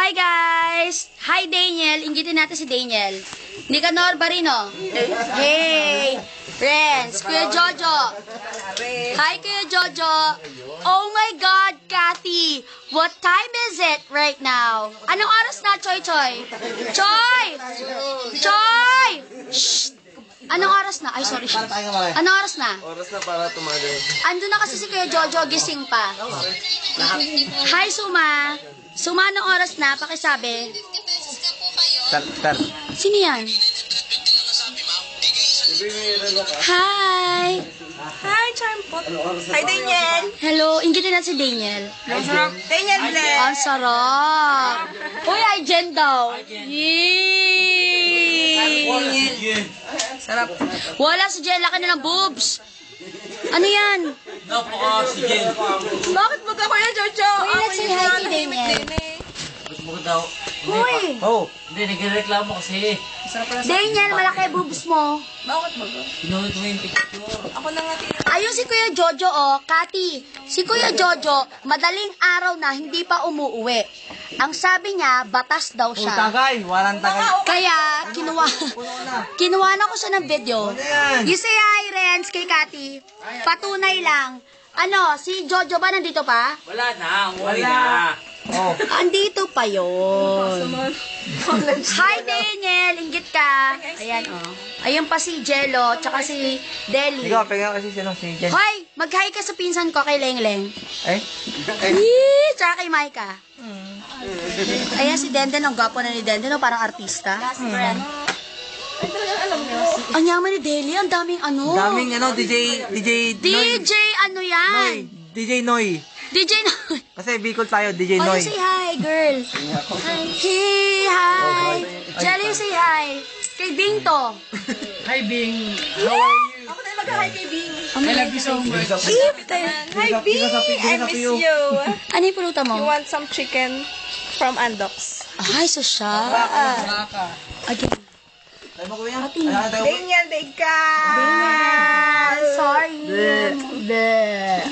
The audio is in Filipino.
Hi guys! Hi Daniel! Inggitin natin si Daniel. Nicanor Barino. Hey! Friends, Kuya Jojo. Hi Kuya Jojo. Oh my God, Kathy! What time is it right now? Anong oras na, Choy Choy? Choy! Choy! Shh! Anong oras na? Ay, sorry. Anong oras na? Oras na para tumagal. Ando na kasi si Kuya Jojo, gising pa. Hi, Suma. Suma, anong oras na? Pakisabi. Start. Sino yan? Hi! Hi, Charmpot. Hi, Daniel. Hello, inggitin natin si Daniel. Daniel Bless. Ang sarap! Uy, ay Jen daw. Yee! Sarap. Wala si Jen, laki na ng boobs. Ano yan? Bakit baga ko yan, Jojo? Uy, let's say hi kay Daniel. Mo daw. Uy! Oh! Hindi, nagreklamo kasi. Sarap pala sa... Daniel, malaki boobs mo. Bakit baga? Pinulit mo yung picture. Ako na nga tinanong. Ayun si Kuya Jojo, oh. Kati, si Kuya Jojo, madaling araw na hindi pa umuuwi. Ang sabi niya, batas daw siya. Tagay! Walang tagay. Kaya, kinuha na ko siya ng video. You say hi, Renz, kay Kati. Patunay lang. Ano, si Jojo ba nandito pa? Wala na, umuwi na. Oh. Andito pa yon. Hi, Daniel. Inggit ka. Ayan, oh. Ayun pa si Jello, tsaka si Deli. Ikaw, pegang kasi sino si Jen. Hoy, mag-hi ka sa pinsan ko kay Lengleng. Eh? Yee! Tsaka kay Maika. Ayan si Denden, ang gwapo na ni Denden, no? Parang artista. Ay, talagang alam niyo. Ang yaman ni Deli, ang daming ano. Daming ano, DJ Noy. DJ ano yan? DJ Noy. DJ no. Kasi Bicol tayo, DJ Oh, Noy. say hi, girl. Hey, hi. Jelly, say hi. Kay Bing to. Hi, Bing. How are you? Ako na mag-hi kay Bing. I love you so much. Hi, Bing. I miss you. Ano yung pulutan mo? You want some chicken from Andox? Ay, so siya. Again. Tayo mo ko yan. Daniel, big ka. Sorry. Bleh.